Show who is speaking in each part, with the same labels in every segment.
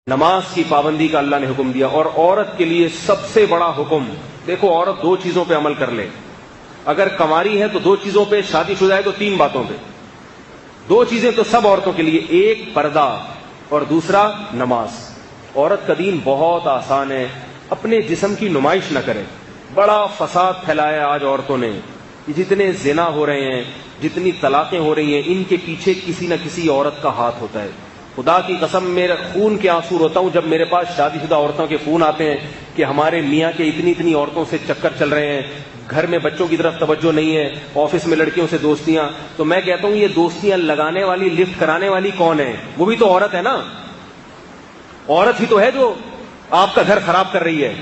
Speaker 1: نماز کی پابندی کا اللہ نے حکم دیا، اور عورت کے لیے سب سے بڑا حکم، دیکھو عورت دو چیزوں پہ عمل کر لے، اگر کنواری ہے تو دو چیزوں پہ، شادی شدہ ہے تو تین باتوں پہ، دو چیزیں تو سب عورتوں کے لیے، ایک پردہ اور دوسرا نماز۔ عورت کا دین بہت آسان ہے، اپنے جسم کی نمائش نہ کرے۔ بڑا فساد پھیلایا آج عورتوں نے، جتنے زنا ہو رہے ہیں، جتنی طلاقیں ہو رہی ہیں، ان کے پیچھے کسی نہ کسی عورت کا ہاتھ ہوتا ہے۔ خدا کی قسم میرے خون کے آنسو روتا ہوں جب میرے پاس شادی شدہ عورتوں کے فون آتے ہیں کہ ہمارے میاں کے اتنی عورتوں سے چکر چل رہے ہیں، گھر میں بچوں کی طرف توجہ نہیں ہے، آفس میں لڑکیوں سے دوستیاں۔ تو میں کہتا ہوں یہ دوستیاں لگانے والی، لفٹ کرانے والی کون ہے؟ وہ بھی تو عورت ہے نا، عورت ہی تو ہے جو آپ کا گھر خراب کر رہی ہے۔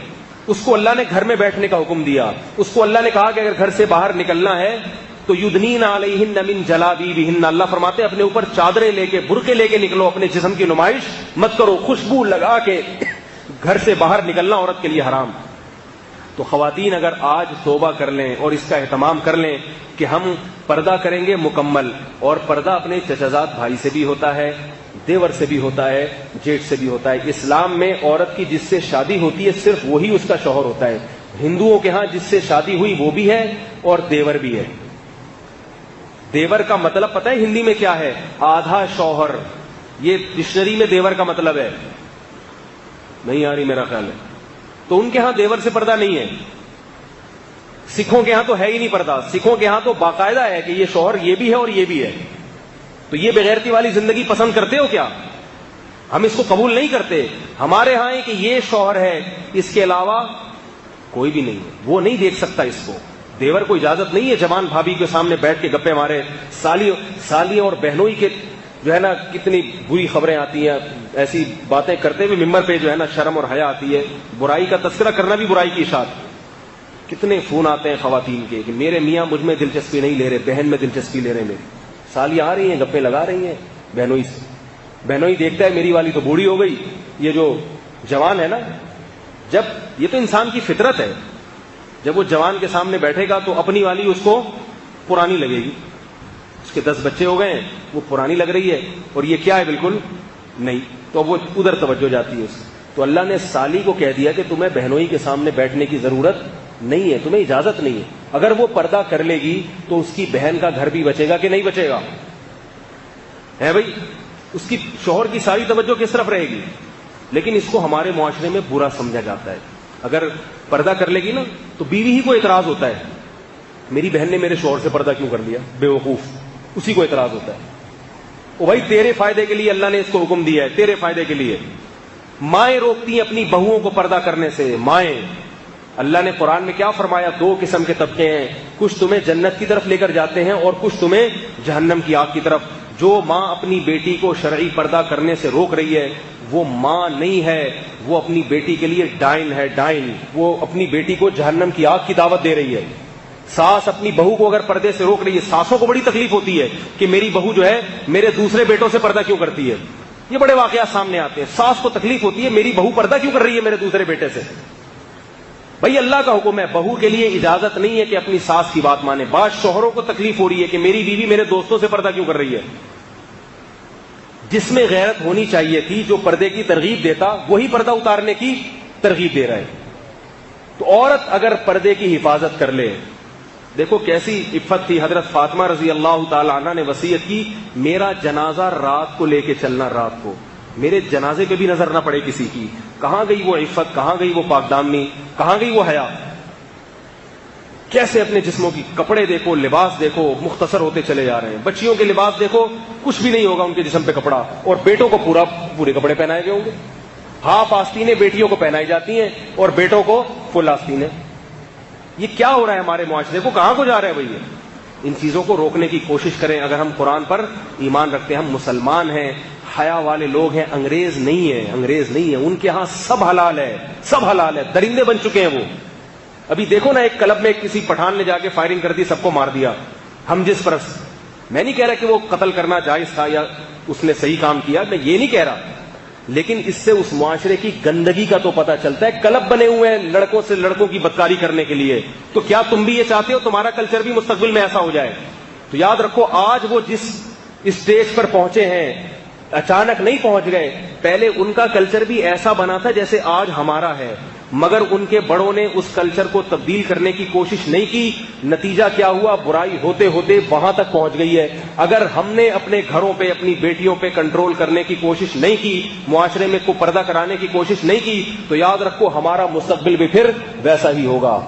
Speaker 1: اس کو اللہ نے گھر میں بیٹھنے کا حکم دیا، اس کو اللہ نے کہا کہ اگر گھر سے باہر نکلنا ہے تو یدنین علیہن من جلابیبہن، اللہ فرماتے ہیں اپنے اوپر چادریں لے کے، برقعے لے کے نکلو، اپنے جسم کی نمائش مت کرو، خوشبو لگا کے گھر سے باہر نکلنا عورت کے لیے حرام۔ تو خواتین اگر آج توبہ کر لیں اور اس کا اہتمام کر لیں کہ ہم پردہ کریں گے مکمل، اور پردہ اپنے چچازاد بھائی سے بھی ہوتا ہے، دیور سے بھی ہوتا ہے، جیٹھ سے بھی ہوتا ہے۔ اسلام میں عورت کی جس سے شادی ہوتی ہے صرف وہی اس کا شوہر ہوتا ہے۔ ہندوؤں کے ہاں جس سے شادی ہوئی وہ بھی ہے اور دیور بھی ہے۔ دیور کا مطلب پتہ ہے ہندی میں کیا ہے؟ آدھا شوہر۔ یہ ڈکشنری میں دیور کا مطلب ہے، نہیں آ رہی میرا خیال ہے۔ تو ان کے ہاں دیور سے پردہ نہیں ہے، سکھوں کے ہاں تو ہے ہی نہیں پردہ۔ سکھوں کے ہاں تو باقاعدہ ہے کہ یہ شوہر یہ بھی ہے اور یہ بھی ہے۔ تو یہ بغیرتی والی زندگی پسند کرتے ہو کیا؟ ہم اس کو قبول نہیں کرتے۔ ہمارے ہاں ہے کہ یہ شوہر ہے، اس کے علاوہ کوئی بھی نہیں ہے، وہ نہیں دیکھ سکتا اس کو۔ دیور کو اجازت نہیں ہے جوان بھابھی کے سامنے بیٹھ کے گپے مارے۔ سالیوں اور بہنوئی کے جو ہے نا کتنی بری خبریں آتی ہیں، ایسی باتیں کرتے ہوئے ممبر پہ جو ہے نا شرم اور حیا آتی ہے۔ برائی کا تذکرہ کرنا بھی برائی کی اشاعت۔ کتنے فون آتے ہیں خواتین کے کہ میرے میاں مجھ میں دلچسپی نہیں لے رہے، بہن میں دلچسپی لے رہے ہیں میری۔ سالی آ رہی ہیں، گپے لگا رہی ہیں بہنوئی سے۔ بہنوئی دیکھتا ہے میری والی تو بوڑھی ہو گئی، یہ جو جوان ہے نا، جب یہ تو انسان کی فطرت ہے، جب وہ جوان کے سامنے بیٹھے گا تو اپنی والی اس کو پرانی لگے گی۔ اس کے 10 بچے ہو گئے ہیں، وہ پرانی لگ رہی ہے، اور یہ کیا ہے بالکل نہیں، تو وہ ادھر توجہ جاتی ہے اس کی۔ تو اللہ نے سالی کو کہہ دیا کہ تمہیں بہنوئی کے سامنے بیٹھنے کی ضرورت نہیں ہے، تمہیں اجازت نہیں ہے۔ اگر وہ پردہ کر لے گی تو اس کی بہن کا گھر بھی بچے گا کہ نہیں بچے گا؟ ہے بھائی، اس کی شوہر کی ساری توجہ کس طرف رہے گی؟ لیکن اس کو ہمارے معاشرے میں برا سمجھا جاتا ہے۔ اگر پردہ کر لے گی نا تو بیوی ہی کو اعتراض ہوتا ہے، میری بہن نے میرے شوہر سے پردہ کیوں کر لیا، بے وقوف، اسی کو اعتراض ہوتا ہے۔ او بھائی تیرے فائدے کے لیے اللہ نے اس کو حکم دیا ہے، تیرے فائدے کے لیے۔ مائیں روکتی ہیں اپنی بہوؤں کو پردہ کرنے سے، مائیں۔ اللہ نے قرآن میں کیا فرمایا؟ 2 قسم کے طبقے ہیں، کچھ تمہیں جنت کی طرف لے کر جاتے ہیں اور کچھ تمہیں جہنم کی آگ کی طرف۔ جو ماں اپنی بیٹی کو شرعی پردہ کرنے سے روک رہی ہے وہ ماں نہیں ہے، وہ اپنی بیٹی کے لیے ڈائن ہے، ڈائن۔ وہ اپنی بیٹی کو جہنم کی آگ کی دعوت دے رہی ہے۔ ساس اپنی بہو کو اگر پردے سے روک رہی ہے، ساسوں کو بڑی تکلیف ہوتی ہے کہ میری بہو جو ہے میرے دوسرے بیٹوں سے پردہ کیوں کرتی ہے۔ یہ بڑے واقعات سامنے آتے ہیں، ساس کو تکلیف ہوتی ہے میری بہو پردہ کیوں کر رہی ہے میرے دوسرے بیٹے سے۔ بھائی اللہ کا حکم ہے، بہو کے لیے اجازت نہیں ہے کہ اپنی ساس کی بات مانے۔ بعض شوہروں کو تکلیف ہو رہی ہے کہ میری بیوی میرے دوستوں سے پردہ کیوں کر رہی ہے۔ جس میں غیرت ہونی چاہیے تھی، جو پردے کی ترغیب دیتا، وہی پردہ اتارنے کی ترغیب دے رہا ہے۔ تو عورت اگر پردے کی حفاظت کر لے، دیکھو کیسی عفت تھی۔ حضرت فاطمہ رضی اللہ تعالی عنہ نے وصیت کی، میرا جنازہ رات کو لے کے چلنا، رات کو میرے جنازے پہ بھی نظر نہ پڑے کسی کی۔ کہاں گئی وہ عفت، کہاں گئی وہ پاک دامنی، کہاں گئی وہ حیا؟ کیسے اپنے جسموں کی کپڑے دیکھو، لباس دیکھو، مختصر ہوتے چلے جا رہے ہیں۔ بچیوں کے لباس دیکھو، کچھ بھی نہیں ہوگا ان کے جسم پہ کپڑا، اور بیٹوں کو پورے کپڑے پہنائے گئے ہوں گے۔ ہاف آستینیں بیٹیوں کو پہنائی جاتی ہیں اور بیٹوں کو فل آستینیں۔ یہ کیا ہو رہا ہے ہمارے معاشرے کو، کہاں کو جا رہا ہے بھائی؟ ان چیزوں کو روکنے کی کوشش کریں۔ اگر ہم قرآن پر ایمان رکھتے ہیں، ہم مسلمان ہیں، حیا والے لوگ ہیں، انگریز نہیں ہیں، انگریز نہیں ہیں۔ ان کے ہاں سب حلال ہے، سب حلال ہے، درندے بن چکے ہیں وہ۔ ابھی دیکھو نا، ایک کلب میں کسی پٹھان نے جا کے فائرنگ کر دی، سب کو مار دیا، ہم جس پرست۔ میں نہیں کہہ رہا کہ وہ قتل کرنا جائز تھا یا اس نے صحیح کام کیا، میں یہ نہیں کہہ رہا، لیکن اس سے اس معاشرے کی گندگی کا تو پتہ چلتا ہے۔ کلب بنے ہوئے ہیں لڑکوں سے لڑکوں کی بدکاری کرنے کے لیے، تو کیا تم بھی یہ چاہتے ہو تمہارا کلچر بھی مستقبل میں ایسا ہو جائے؟ تو یاد رکھو، آج وہ جس اسٹیج پر پہنچے ہیں اچانک نہیں پہنچ گئے. پہلے ان کا کلچر بھی ایسا بنا تھا جیسے آج ہمارا ہے, مگر ان کے بڑوں نے اس کلچر کو تبدیل کرنے کی کوشش نہیں کی. نتیجہ کیا ہوا؟ برائی ہوتے ہوتے وہاں تک پہنچ گئی ہے. اگر ہم نے اپنے گھروں پہ اپنی بیٹیوں پہ کنٹرول کرنے کی کوشش نہیں کی, معاشرے میں کو پردہ کرانے کی کوشش نہیں کی, تو یاد رکھو ہمارا مستقبل بھی پھر ویسا ہی ہوگا.